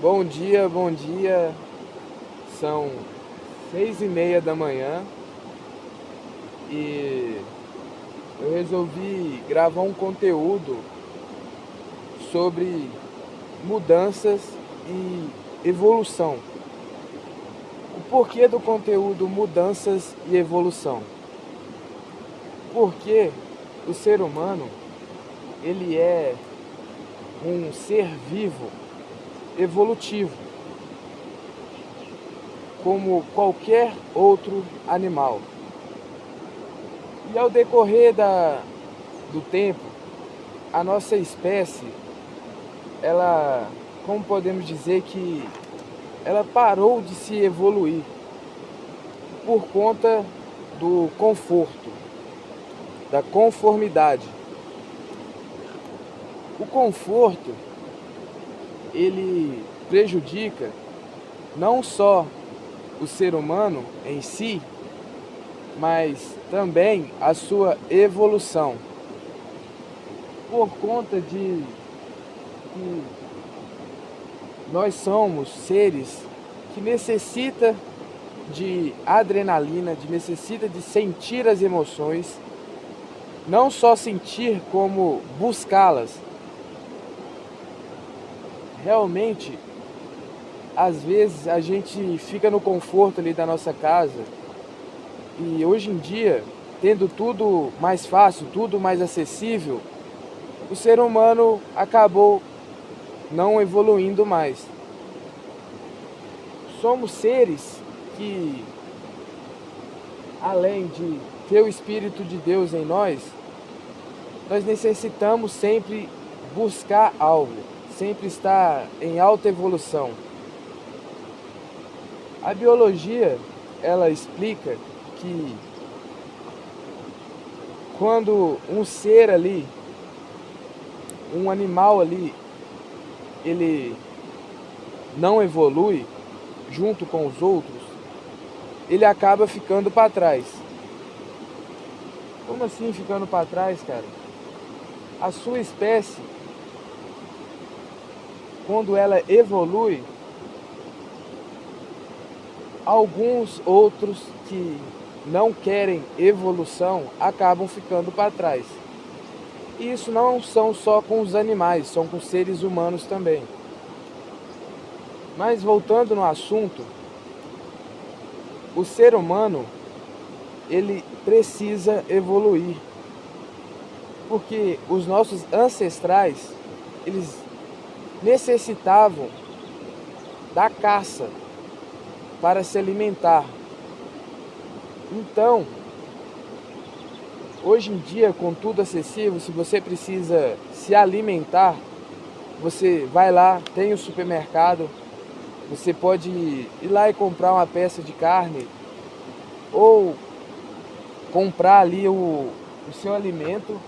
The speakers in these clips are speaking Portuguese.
Bom dia, bom dia. São 6:30 da manhã e eu resolvi gravar um conteúdo sobre mudanças e evolução. O porquê do conteúdo mudanças e evolução? Porque o ser humano, ele é um ser vivo evolutivo, como qualquer outro animal. E ao decorrer do tempo, a nossa espécie, ela, como podemos dizer que ela parou de se evoluir por conta do conforto, da conformidade. O conforto, ele prejudica não só o ser humano em si, mas também a sua evolução, por conta de que nós somos seres que necessita de adrenalina, necessita de sentir as emoções, não só sentir como buscá-las. Realmente, às vezes a gente fica no conforto ali da nossa casa e hoje em dia, tendo tudo mais fácil, tudo mais acessível, o ser humano acabou não evoluindo mais. Somos seres que, além de ter o Espírito de Deus em nós necessitamos sempre buscar algo, sempre estar em alta evolução. A biologia, ela explica que quando um ser ali, um animal ali, ele não evolui junto com os outros, ele acaba ficando para trás. Como assim ficando para trás, cara? A sua espécie, quando ela evolui, alguns outros que não querem evolução acabam ficando para trás. E isso não são só com os animais, são com seres humanos também. Mas voltando no assunto, o ser humano, ele precisa evoluir. Porque os nossos ancestrais, eles necessitavam da caça para se alimentar. Então, hoje em dia, com tudo acessível, se você precisa se alimentar, você vai lá, tem o supermercado, você pode ir lá e comprar uma peça de carne ou comprar ali o seu alimento.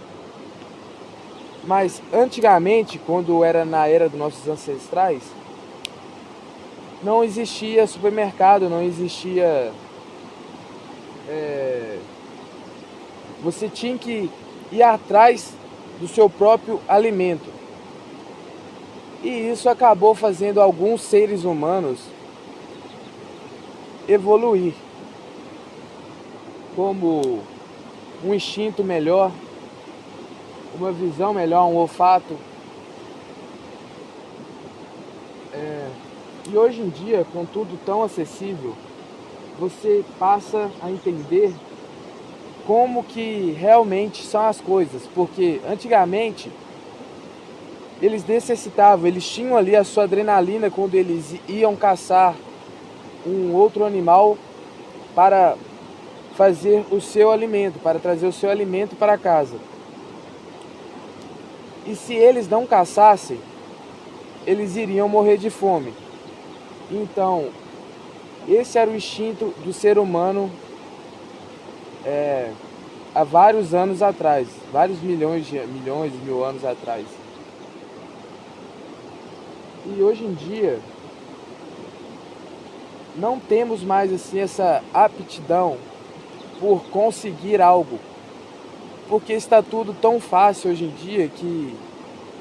Mas antigamente, quando era na era dos nossos ancestrais, não existia supermercado, não existia... Você tinha que ir atrás do seu próprio alimento. E isso acabou fazendo alguns seres humanos evoluir, como um instinto melhor, uma visão melhor, um olfato. E hoje em dia, com tudo tão acessível, você passa a entender como que realmente são as coisas. Porque antigamente, eles necessitavam, eles tinham ali a sua adrenalina quando eles iam caçar um outro animal para fazer o seu alimento, para trazer o seu alimento para casa. E se eles não caçassem, eles iriam morrer de fome. Então, esse era o instinto do ser humano há vários anos atrás, vários milhões, mil anos atrás. E hoje em dia, não temos mais assim essa aptidão por conseguir algo, porque está tudo tão fácil hoje em dia que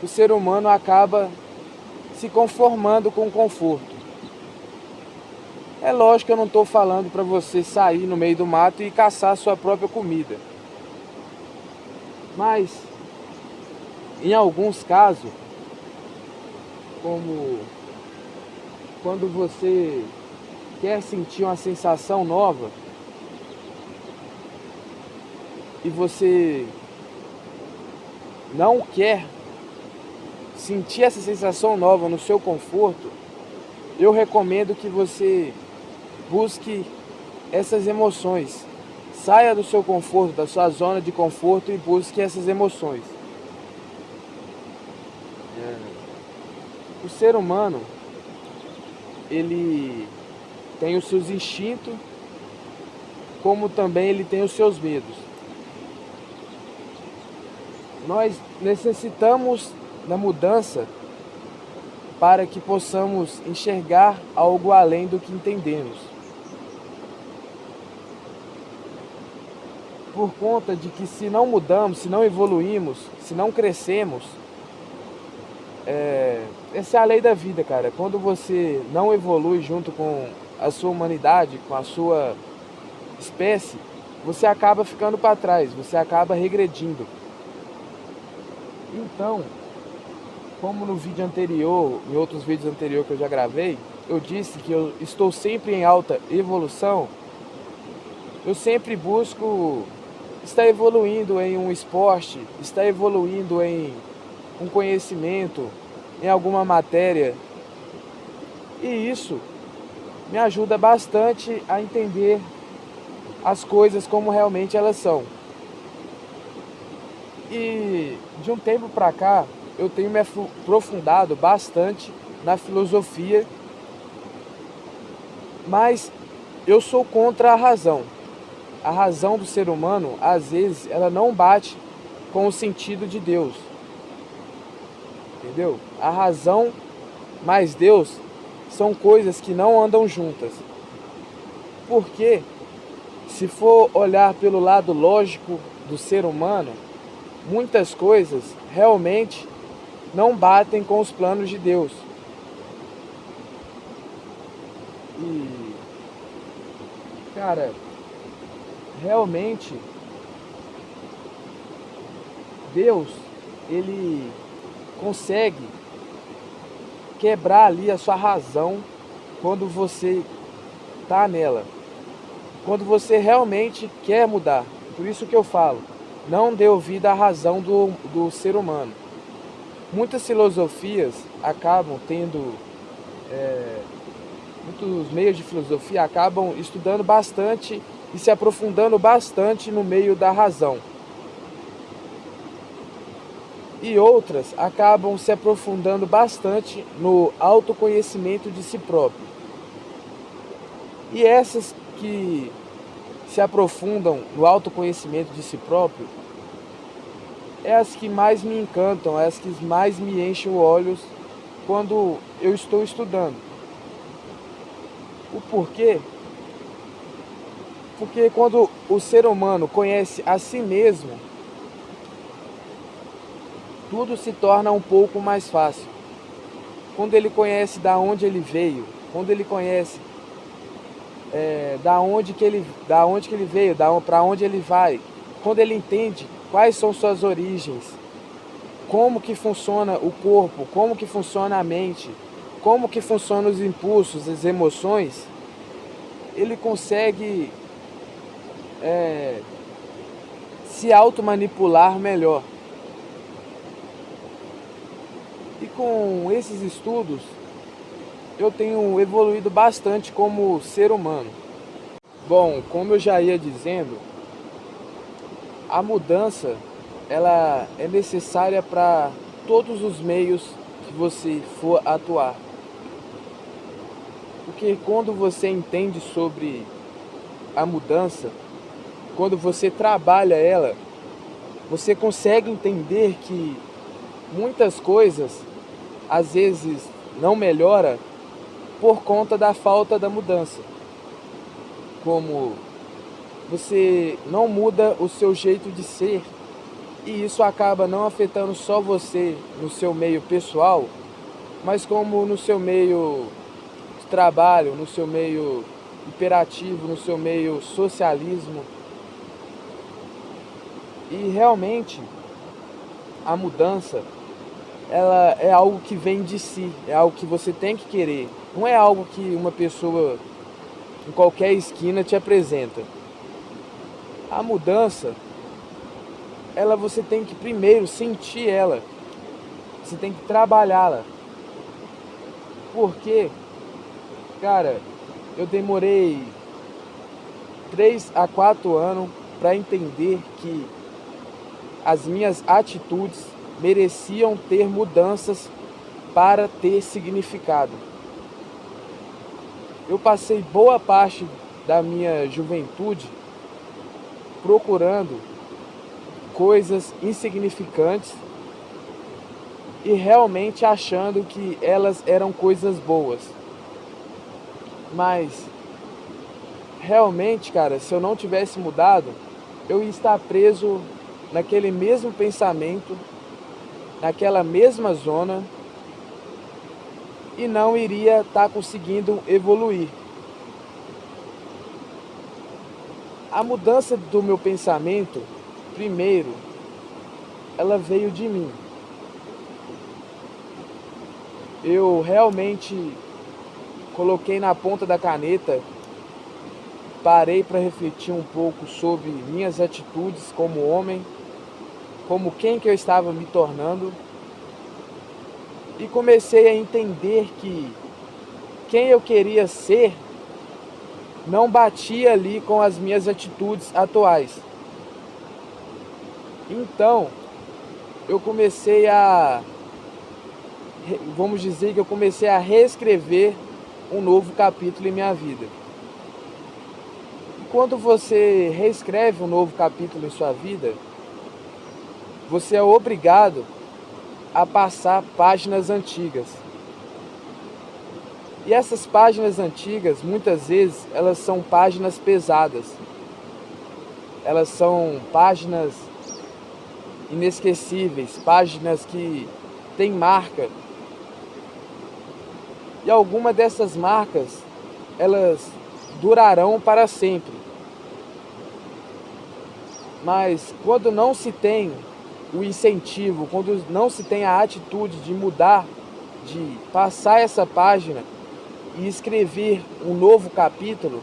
o ser humano acaba se conformando com o conforto. É lógico que eu não estou falando para você sair no meio do mato e caçar sua própria comida. Mas, em alguns casos, como quando você quer sentir uma sensação nova e você não quer sentir essa sensação nova no seu conforto, eu recomendo que você busque essas emoções. Saia do seu conforto, da sua zona de conforto e busque essas emoções. O ser humano, ele tem os seus instintos, como também ele tem os seus medos. Nós necessitamos da mudança para que possamos enxergar algo além do que entendemos. Por conta de que se não mudamos, se não evoluímos, se não crescemos, essa é a lei da vida, cara. Quando você não evolui junto com a sua humanidade, com a sua espécie, você acaba ficando para trás, você acaba regredindo. Então, como no vídeo anterior, em outros vídeos anteriores que eu já gravei, eu disse que eu estou sempre em alta evolução, eu sempre busco estar evoluindo em um esporte, estar evoluindo em um conhecimento, em alguma matéria. E isso me ajuda bastante a entender as coisas como realmente elas são. E de um tempo para cá, eu tenho me aprofundado bastante na filosofia, mas eu sou contra a razão. A razão do ser humano, às vezes, ela não bate com o sentido de Deus. Entendeu? A razão mais Deus são coisas que não andam juntas. Porque, se for olhar pelo lado lógico do ser humano, muitas coisas realmente não batem com os planos de Deus. E, cara, realmente, Deus, ele consegue quebrar ali a sua razão quando você tá nela. Quando você realmente quer mudar. Por isso que eu falo, não dê ouvido à razão do ser humano. Muitas filosofias acabam tendo, muitos meios de filosofia acabam estudando bastante e se aprofundando bastante no meio da razão. E outras acabam se aprofundando bastante no autoconhecimento de si próprio. E essas que se aprofundam no autoconhecimento de si próprio é as que mais me encantam, é as que mais me enchem os olhos quando eu estou estudando. O porquê? Porque quando o ser humano conhece a si mesmo, tudo se torna um pouco mais fácil. Quando ele conhece da onde ele veio, quando ele conhece da onde que ele veio, para onde ele vai, quando ele entende quais são suas origens, como que funciona o corpo, como que funciona a mente, como que funcionam os impulsos, as emoções, ele consegue se automanipular melhor. E com esses estudos, eu tenho evoluído bastante como ser humano. Bom, como eu já ia dizendo, a mudança ela é necessária para todos os meios que você for atuar. Porque quando você entende sobre a mudança, quando você trabalha ela, você consegue entender que muitas coisas às vezes não melhora por conta da falta da mudança. Como você não muda o seu jeito de ser e isso acaba não afetando só você no seu meio pessoal, mas como no seu meio de trabalho, no seu meio imperativo, no seu meio socialismo. E realmente a mudança, ela é algo que vem de si, é algo que você tem que querer. Não é algo que uma pessoa em qualquer esquina te apresenta. A mudança, ela você tem que primeiro sentir ela. Você tem que trabalhá-la. Porque, cara, eu demorei 3 a 4 anos para entender que as minhas atitudes mereciam ter mudanças para ter significado. Eu passei boa parte da minha juventude procurando coisas insignificantes e realmente achando que elas eram coisas boas. Mas realmente, cara, se eu não tivesse mudado, eu ia estar preso naquele mesmo pensamento, naquela mesma zona, e não iria estar conseguindo evoluir. A mudança do meu pensamento, primeiro, ela veio de mim. Eu realmente coloquei na ponta da caneta, parei para refletir um pouco sobre minhas atitudes como homem, como quem que eu estava me tornando, e comecei a entender que quem eu queria ser não batia ali com as minhas atitudes atuais. Então, eu comecei vamos dizer que eu comecei a reescrever um novo capítulo em minha vida. Quando você reescreve um novo capítulo em sua vida, você é obrigado a passar páginas antigas. E essas páginas antigas, muitas vezes, elas são páginas pesadas. Elas são páginas inesquecíveis, páginas que têm marca. E algumas dessas marcas, elas durarão para sempre. Mas quando não se tem o incentivo, quando não se tem a atitude de mudar, de passar essa página e escrever um novo capítulo,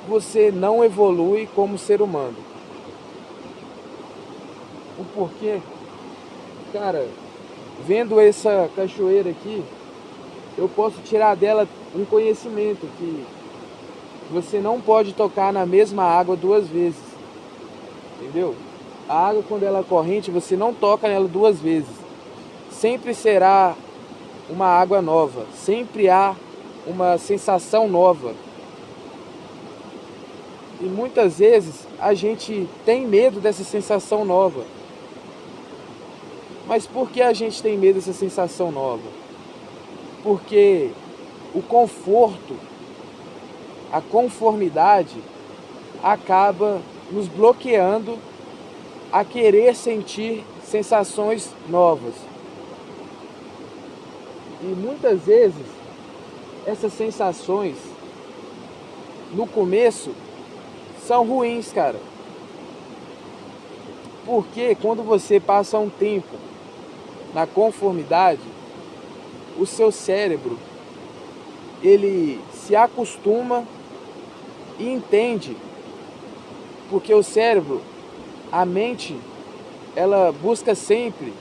você não evolui como ser humano. O porquê? Cara, vendo essa cachoeira aqui, eu posso tirar dela um conhecimento que você não pode tocar na mesma água 2 vezes. Entendeu? A água, quando ela é corrente, você não toca nela 2 vezes. Sempre será uma água nova. Sempre há uma sensação nova. E muitas vezes a gente tem medo dessa sensação nova. Mas por que a gente tem medo dessa sensação nova? Porque o conforto, a conformidade, acaba nos bloqueando a querer sentir sensações novas. E muitas vezes essas sensações no começo são ruins, cara. Porque quando você passa um tempo na conformidade, o seu cérebro, ele se acostuma e entende. Porque o cérebro, a mente, ela busca sempre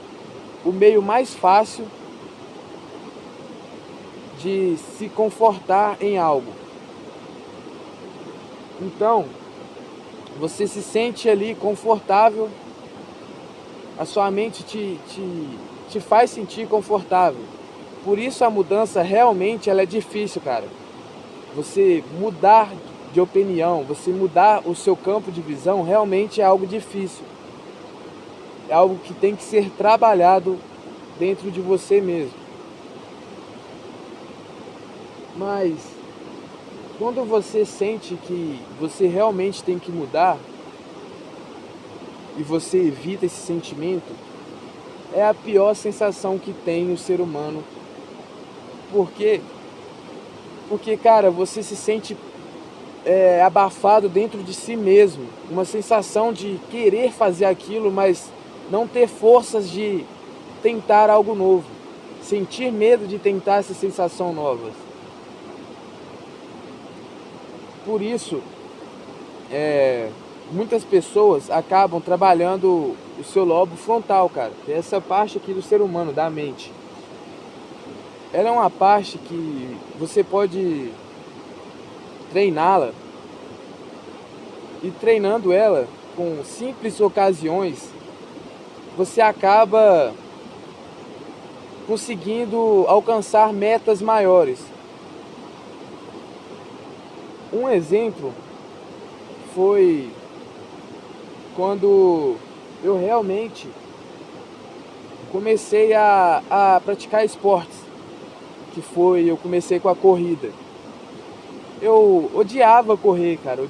o meio mais fácil de se confortar em algo. Então, você se sente ali confortável, a sua mente te faz sentir confortável. Por isso a mudança realmente ela é difícil, cara. Você mudar de opinião, você mudar o seu campo de visão realmente é algo difícil. É algo que tem que ser trabalhado dentro de você mesmo. Mas quando você sente que você realmente tem que mudar e você evita esse sentimento, é a pior sensação que tem o ser humano. Por quê? Porque, cara, você se sente abafado dentro de si mesmo. Uma sensação de querer fazer aquilo, mas não ter forças de tentar algo novo. Sentir medo de tentar essa sensação nova. Por isso, muitas pessoas acabam trabalhando o seu lobo frontal, cara. Que é essa parte aqui do ser humano, da mente. Ela é uma parte que você pode treiná-la. E treinando ela com simples ocasiões, você acaba conseguindo alcançar metas maiores. Um exemplo foi quando eu realmente comecei a praticar esportes, eu comecei com a corrida. Eu odiava correr, cara,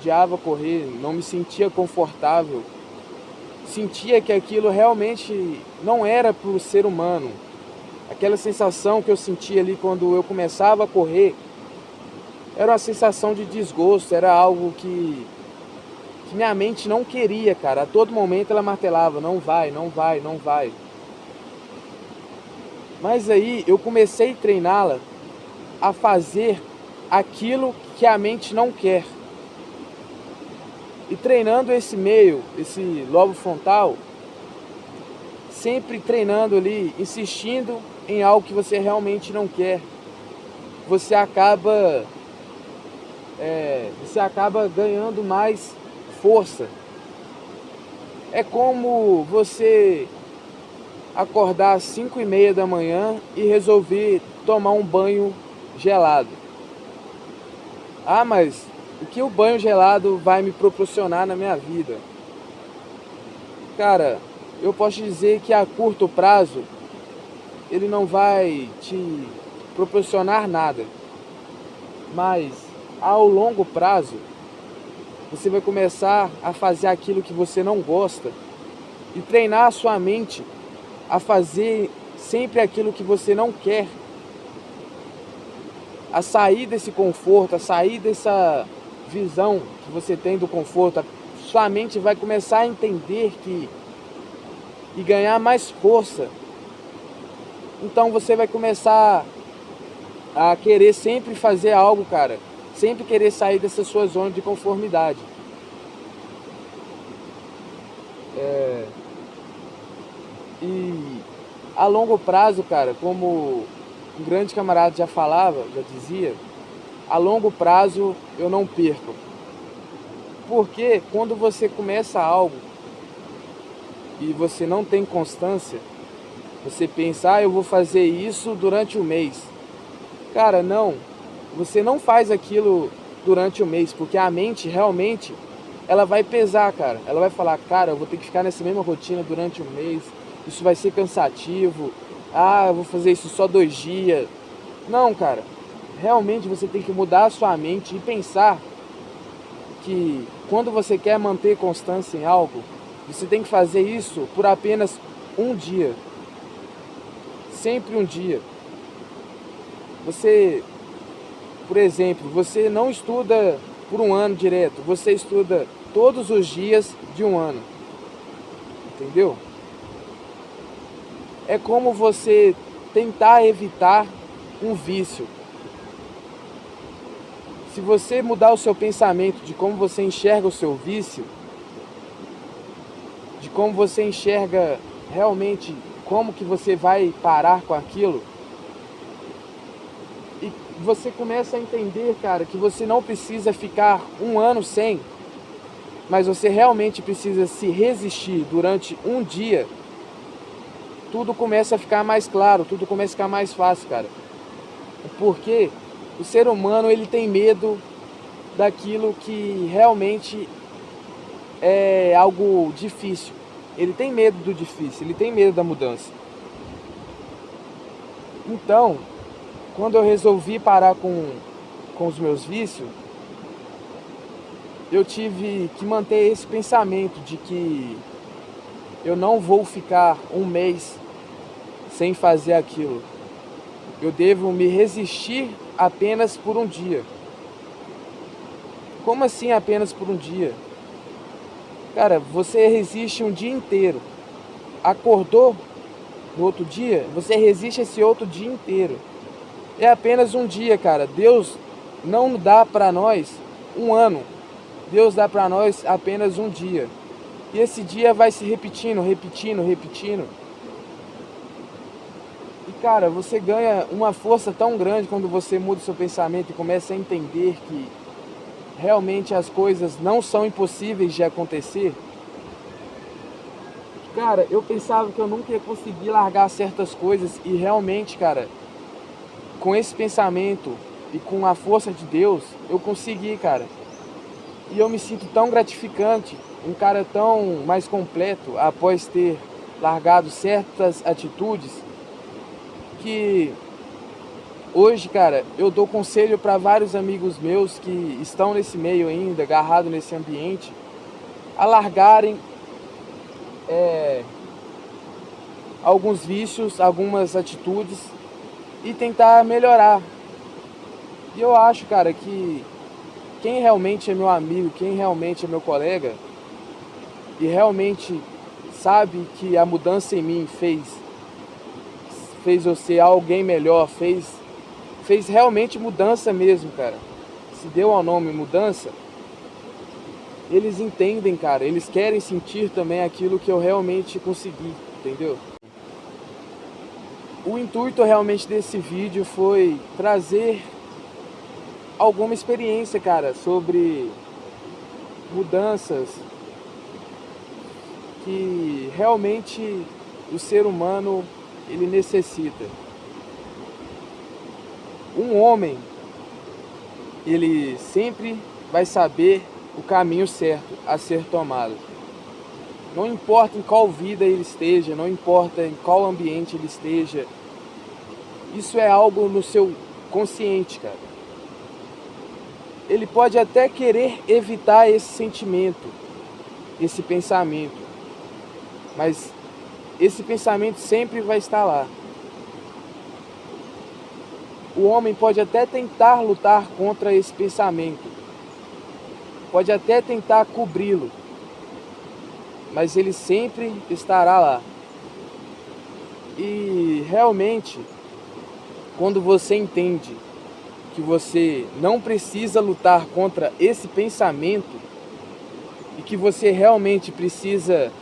não me sentia confortável, sentia que aquilo realmente não era para o ser humano. Aquela sensação que eu sentia ali quando eu começava a correr, era uma sensação de desgosto, era algo que minha mente não queria, cara. A todo momento ela martelava, não vai, não vai, não vai. Mas aí eu comecei a treiná-la a fazer aquilo que a mente não quer. E treinando esse lobo frontal, sempre treinando ali, insistindo em algo que você realmente não quer, você acaba ganhando mais força. É como você acordar às 5:30 da manhã e resolver tomar um banho gelado. Ah, mas o que o banho gelado vai me proporcionar na minha vida? Cara, eu posso dizer que a curto prazo ele não vai te proporcionar nada. Mas ao longo prazo você vai começar a fazer aquilo que você não gosta e treinar a sua mente a fazer sempre aquilo que você não quer. A sair desse conforto, a sair dessa visão que você tem do conforto. Sua mente vai começar a entender e ganhar mais força. Então você vai começar a querer sempre fazer algo, cara. Sempre querer sair dessa sua zona de conformidade. E a longo prazo, cara, como um grande camarada já dizia, a longo prazo eu não perco. Porque quando você começa algo e você não tem constância, você pensa, eu vou fazer isso durante o mês. Cara, não. Você não faz aquilo durante o mês, porque a mente realmente, ela vai pesar, cara. Ela vai falar, cara, eu vou ter que ficar nessa mesma rotina durante um mês, isso vai ser cansativo, eu vou fazer isso só 2 dias. Não, cara. Realmente você tem que mudar a sua mente e pensar que quando você quer manter constância em algo, você tem que fazer isso por apenas um dia. Sempre um dia. Você, por exemplo, você não estuda por um ano direto, você estuda todos os dias de um ano. Entendeu? É como você tentar evitar um vício. Se você mudar o seu pensamento de como você enxerga o seu vício, de como você enxerga realmente como que você vai parar com aquilo, e você começa a entender, cara, que você não precisa ficar um ano sem, mas você realmente precisa se resistir durante um dia, tudo começa a ficar mais claro, tudo começa a ficar mais fácil, cara. Porque o ser humano, ele tem medo daquilo que realmente é algo difícil. Ele tem medo do difícil, ele tem medo da mudança. Então, quando eu resolvi parar com os meus vícios, eu tive que manter esse pensamento de que eu não vou ficar um mês sem fazer aquilo. Eu devo me resistir apenas por um dia. Como assim apenas por um dia? Cara, você resiste um dia inteiro. Acordou no outro dia, você resiste esse outro dia inteiro. É apenas um dia, cara. Deus não dá para nós um ano. Deus dá para nós apenas um dia. E esse dia vai se repetindo, repetindo, repetindo. E cara, você ganha uma força tão grande quando você muda o seu pensamento e começa a entender que realmente as coisas não são impossíveis de acontecer. Cara, eu pensava que eu nunca ia conseguir largar certas coisas e realmente, cara, com esse pensamento e com a força de Deus, eu consegui, cara. E eu me sinto tão gratificante, um cara tão mais completo após ter largado certas atitudes, que hoje, cara, eu dou conselho para vários amigos meus que estão nesse meio ainda, agarrado nesse ambiente, a largarem alguns vícios, algumas atitudes e tentar melhorar. E eu acho, cara, que quem realmente é meu amigo, quem realmente é meu colega e realmente sabe que a mudança em mim fez eu ser alguém melhor, fez realmente mudança mesmo, cara. Se deu ao nome mudança, eles entendem, cara. Eles querem sentir também aquilo que eu realmente consegui, entendeu? O intuito realmente desse vídeo foi trazer alguma experiência, cara, sobre mudanças que realmente o ser humano ele necessita. Um homem, ele sempre vai saber o caminho certo a ser tomado. Não importa em qual vida ele esteja, não importa em qual ambiente ele esteja, isso é algo no seu consciente, cara. Ele pode até querer evitar esse sentimento, esse pensamento, mas esse pensamento sempre vai estar lá. O homem pode até tentar lutar contra esse pensamento, pode até tentar cobri-lo, mas ele sempre estará lá. E realmente, quando você entende que você não precisa lutar contra esse pensamento e que você realmente precisa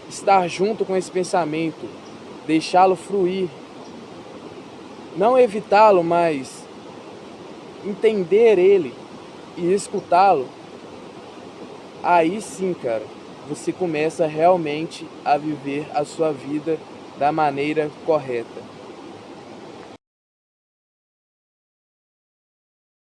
estar junto com esse pensamento, deixá-lo fluir, não evitá-lo, mas entender ele e escutá-lo, aí sim, cara, você começa realmente a viver a sua vida da maneira correta.